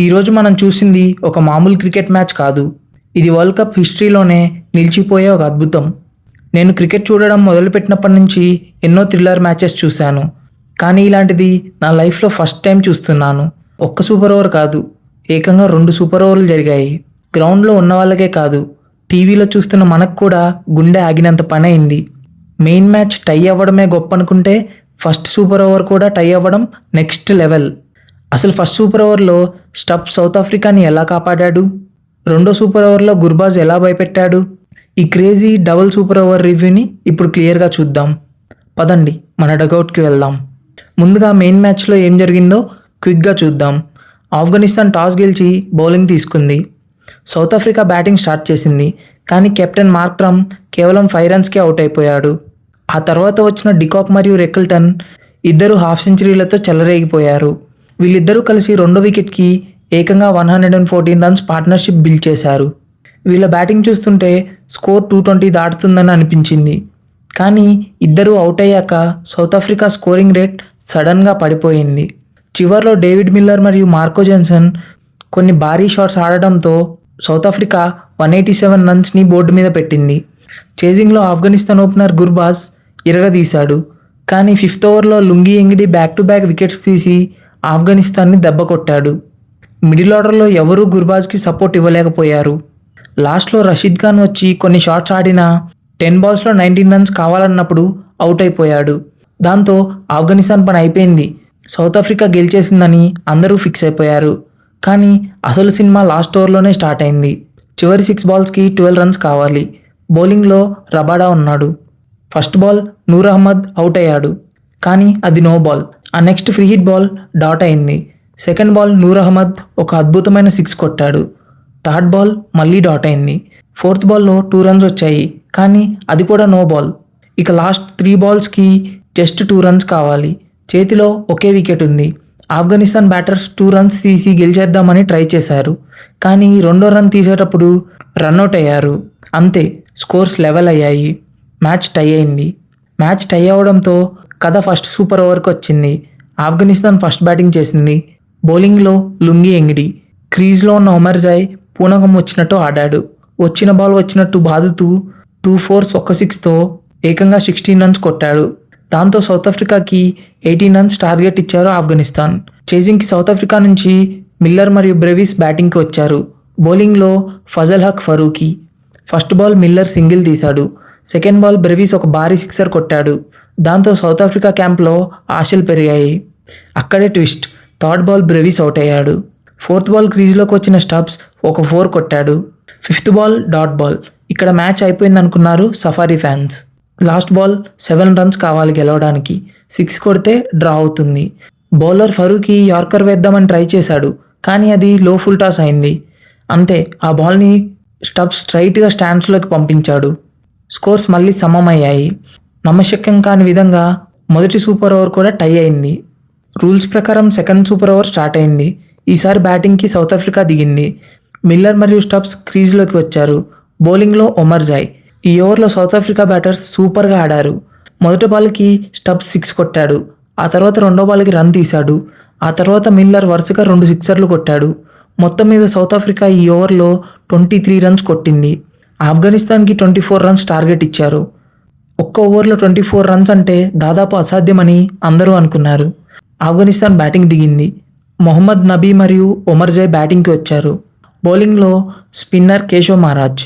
ఈరోజు మనం చూసింది ఒక మామూలు క్రికెట్ మ్యాచ్ కాదు. ఇది వరల్డ్ కప్ హిస్టరీలోనే నిలిచిపోయే ఒక అద్భుతం. నేను క్రికెట్ చూడడం మొదలుపెట్టినప్పటి నుంచి ఎన్నో థ్రిల్లర్ మ్యాచెస్ చూశాను. కానీ ఇలాంటిది నా లైఫ్లో ఫస్ట్ టైం చూస్తున్నాను. ఒక్క సూపర్ ఓవర్ కాదు, ఏకంగా 2 సూపర్ ఓవర్లు జరిగాయి. గ్రౌండ్లో ఉన్న వాళ్ళకే కాదు, టీవీలో చూస్తున్న మనకు కూడా గుండె ఆగినంత పని అయింది. మెయిన్ మ్యాచ్ టై అవ్వడమే గొప్ప అనుకుంటే ఫస్ట్ సూపర్ ఓవర్ కూడా టై అవ్వడం నెక్స్ట్ లెవెల్. అసలు ఫస్ట్ సూపర్ ఓవర్లో స్టబ్స్ సౌత్ ఆఫ్రికాని ఎలా కాపాడాడు, రెండో సూపర్ ఓవర్లో గుర్బాజ్ ఎలా భయపెట్టాడు, ఈ క్రేజీ డబుల్ సూపర్ ఓవర్ రివ్యూని ఇప్పుడు క్లియర్గా చూద్దాం. పదండి మన డగౌట్కి వెళ్దాం. ముందుగా మెయిన్ మ్యాచ్లో ఏం జరిగిందో క్విక్గా చూద్దాం. ఆఫ్ఘనిస్తాన్ టాస్ గెలిచి బౌలింగ్ తీసుకుంది. సౌత్ ఆఫ్రికా బ్యాటింగ్ స్టార్ట్ చేసింది, కానీ కెప్టెన్ మార్క్రమ్ కేవలం 5 రన్స్కే అవుట్ అయిపోయాడు. ఆ తర్వాత వచ్చిన డికాక్ మరియు రెకిల్టన్ ఇద్దరు హాఫ్ సెంచరీలతో చెలరేగిపోయారు. వీళ్ళిద్దరూ కలిసి రెండో వికెట్కి ఏకంగా 114 రన్స్ పార్ట్నర్షిప్ బిల్డ్ చేశారు. వీళ్ళ బ్యాటింగ్ చూస్తుంటే స్కోర్ 220 దాటుతుందని అనిపించింది. కానీ ఇద్దరూ అవుట్ అయ్యాక సౌత్ ఆఫ్రికా స్కోరింగ్ రేట్ సడన్గా పడిపోయింది. చివర్లో డేవిడ్ మిల్లర్ మరియు మార్కో జెన్సన్ కొన్ని భారీ షాట్స్ ఆడడంతో సౌత్ ఆఫ్రికా 187 రన్స్ని బోర్డు మీద పెట్టింది. చేజింగ్లో ఆఫ్ఘనిస్తాన్ ఓపెనర్ గుర్బాజ్ ఇరగదీశాడు. కానీ 5th ఓవర్లో Lungi Ngidi back to back wickets తీసి ఆఫ్ఘనిస్తాన్ని దెబ్బ కొట్టాడు. మిడిల్ ఆర్డర్లో ఎవరూ గుర్బాజ్కి సపోర్ట్ ఇవ్వలేకపోయారు. లాస్ట్లో రషీద్ ఖాన్ వచ్చి కొన్ని షాట్స్ ఆడినా 10 బాల్స్లో 19 రన్స్ కావాలన్నప్పుడు అవుట్ అయిపోయాడు. దాంతో ఆఫ్ఘనిస్తాన్ పని అయిపోయింది, సౌత్ ఆఫ్రికా గెలిచేసిందని అందరూ ఫిక్స్ అయిపోయారు. కానీ అసలు సినిమా లాస్ట్ ఓవర్లోనే స్టార్ట్ అయింది. చివరి 6 బాల్స్కి 12 రన్స్ కావాలి. బౌలింగ్లో రబాడా ఉన్నాడు. First ball Noor Ahmad out అయ్యాడు, కానీ అది నో బాల్. ఆ next free hit ball dot అయింది. సెకండ్ బాల్ నూర్ అహ్మద్ ఒక అద్భుతమైన 6 కొట్టాడు. థర్డ్ బాల్ మళ్ళీ డాట్ అయింది. 4th బాల్లో 2 రన్స్ వచ్చాయి, కానీ అది కూడా నో బాల్. ఇక లాస్ట్ 3 బాల్స్కి జస్ట్ 2 రన్స్ కావాలి. చేతిలో ఒకే వికెట్ ఉంది. ఆఫ్ఘనిస్తాన్ బ్యాటర్స్ 2 రన్స్ తీసి గెలిచేద్దామని ట్రై చేశారు, కానీ రెండో రన్ తీసేటప్పుడు రన్అట్ అయ్యారు. అంతే, స్కోర్స్ లెవెల్ అయ్యాయి. మ్యాచ్ టై అయింది. మ్యాచ్ టై అవడంతో కథ ఫస్ట్ సూపర్ ఓవర్కి వచ్చింది. ఆఫ్ఘనిస్తాన్ ఫస్ట్ బ్యాటింగ్ చేసింది. బౌలింగ్లో లుంగి ఎంగిడి, క్రీజ్లో ఉన్న ఒమర్జాయ్ పూనకం వచ్చినట్టు ఆడాడు. వచ్చిన బాల్ వచ్చినట్టు బాదుతూ 2 4s 1 6తో ఏకంగా 16 రన్స్ కొట్టాడు. దాంతో సౌత్ ఆఫ్రికాకి 18 రన్స్ టార్గెట్ ఇచ్చారు ఆఫ్ఘనిస్తాన్. చేజింగ్కి సౌత్ ఆఫ్రికా నుంచి మిల్లర్ మరియు బ్రెవిస్ బ్యాటింగ్కి వచ్చారు. బౌలింగ్లో Fazal Haq Farooqi. First ball Miller single తీశాడు. సెకండ్ బాల్ బ్రెవిస్ ఒక భారీ 6 కొట్టాడు. దాంతో సౌత్ ఆఫ్రికా క్యాంప్లో ఆశలు పెరిగాయి. అక్కడే twist, third ball Brevis out అయ్యాడు. 4th బాల్ క్రీజ్లోకి వచ్చిన స్టబ్స్ ఒక 4 కొట్టాడు. 5th ball dot ball. ఇక్కడ మ్యాచ్ అయిపోయింది అనుకున్నారు safari fans. Last ball 7 runs కావాలి గెలవడానికి. 6 కొడితే డ్రా అవుతుంది. బౌలర్ ఫరూకీ యార్కర్ వేద్దామని ట్రై చేశాడు, కానీ అది లో ఫుల్ టాస్ అయింది. అంతే, ఆ బాల్ని స్టబ్స్ స్ట్రైట్గా స్టాండ్స్లోకి పంపించాడు. స్కోర్స్ మళ్ళీ సమమయ్యాయి. నమ్మశక్యం కాని విధంగా మొదటి సూపర్ ఓవర్ కూడా టై అయింది. రూల్స్ ప్రకారం సెకండ్ సూపర్ ఓవర్ స్టార్ట్ అయింది. ఈసారి బ్యాటింగ్కి సౌత్ ఆఫ్రికా దిగింది. మిల్లర్ మరియు స్టబ్స్ క్రీజ్లోకి వచ్చారు. బౌలింగ్లో ఒమర్జాయ్. ఈ ఓవర్లో సౌత్ ఆఫ్రికా బ్యాటర్స్ సూపర్గా ఆడారు. మొదటి బాల్కి స్టబ్స్ 6 కొట్టాడు. ఆ తర్వాత రెండో బాల్కి రన్ తీశాడు. ఆ తర్వాత మిల్లర్ వరుసగా 2 సిక్సర్లు కొట్టాడు. మొత్తం మీద సౌత్ ఆఫ్రికా ఈ ఓవర్లో 23 రన్స్ కొట్టింది. ఆఫ్ఘనిస్తాన్కి 24 రన్స్ టార్గెట్ ఇచ్చారు. ఒక్క ఓవర్లో 24 రన్స్ అంటే దాదాపు అసాధ్యమని అందరూ అనుకున్నారు. ఆఫ్ఘనిస్తాన్ బ్యాటింగ్ దిగింది. మొహమ్మద్ నబీ మరియు ఒమర్జాయ్ బ్యాటింగ్కి వచ్చారు. బౌలింగ్లో స్పిన్నర్ కేశవ్ మహారాజ్.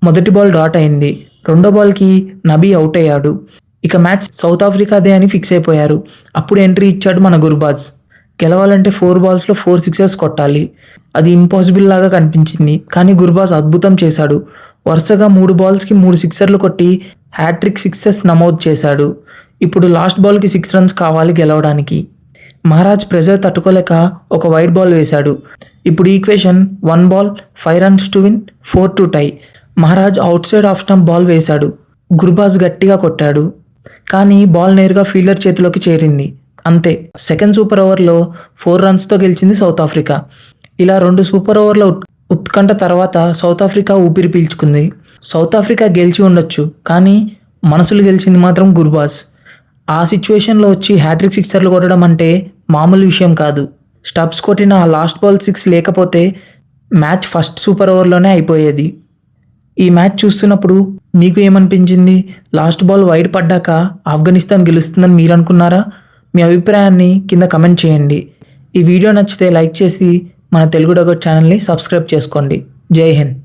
మొదటి బాల్ డాట్ అయింది. రెండో బాల్కి నబీ అవుట్ అయ్యాడు. ఇక మ్యాచ్ సౌత్ ఆఫ్రికాదే అని ఫిక్స్ అయిపోయారు. అప్పుడు ఎంట్రీ ఇచ్చాడు మన గుర్బాజ్. గెలవాలంటే 4 బాల్స్లో 4 సిక్సర్స్ కొట్టాలి. అది ఇంపాసిబుల్ లాగా కనిపించింది, కానీ గుర్బాజ్ అద్భుతం చేశాడు. వరుసగా 3 బాల్స్కి 3 సిక్సర్లు కొట్టి హ్యాట్రిక్ 6 నమోదు చేశాడు. ఇప్పుడు లాస్ట్ బాల్కి 6 రన్స్ కావాలి గెలవడానికి. మహారాజ్ ప్రెజర్ తట్టుకోలేక ఒక వైడ్ బాల్ వేశాడు. ఇప్పుడు equation 1 ball 5 runs to win, 4 to tie. Maharaj outside off stump ball వేశాడు. గుర్బాజ్ గట్టిగా కొట్టాడు, కానీ బాల్ నేరుగా ఫీల్డర్ చేతిలోకి చేరింది. అంతే, సెకండ్ సూపర్ ఓవర్లో 4 రన్స్తో గెలిచింది సౌత్ ఆఫ్రికా. ఇలా 2 సూపర్ ఓవర్ల ఉత్కంఠ తర్వాత సౌత్ ఆఫ్రికా ఊపిరి పీల్చుకుంది. సౌత్ ఆఫ్రికా గెలిచి ఉండొచ్చు, కానీ మనసులు గెలిచింది మాత్రం గుర్బాజ్. ఆ సిచ్యువేషన్లో వచ్చి హ్యాట్రిక్ 6 కొట్టడం అంటే మామూలు విషయం కాదు. స్టబ్స్ కొట్టిన ఆ లాస్ట్ బాల్ 6 లేకపోతే మ్యాచ్ ఫస్ట్ సూపర్ ఓవర్లోనే అయిపోయేది. ఈ మ్యాచ్ చూస్తున్నప్పుడు మీకు ఏమనిపించింది? లాస్ట్ బాల్ వైడ్ పడ్డాక ఆఫ్ఘనిస్తాన్ గెలుస్తుందని మీరు అనుకున్నారా? మీ అభిప్రాయాన్ని కింద కమెంట్ చేయండి. ఈ వీడియో నచ్చితే లైక్ చేసి మన తెలుగు డగౌట్ ఛానల్ని సబ్స్క్రైబ్ చేసుకోండి. జై హింద్.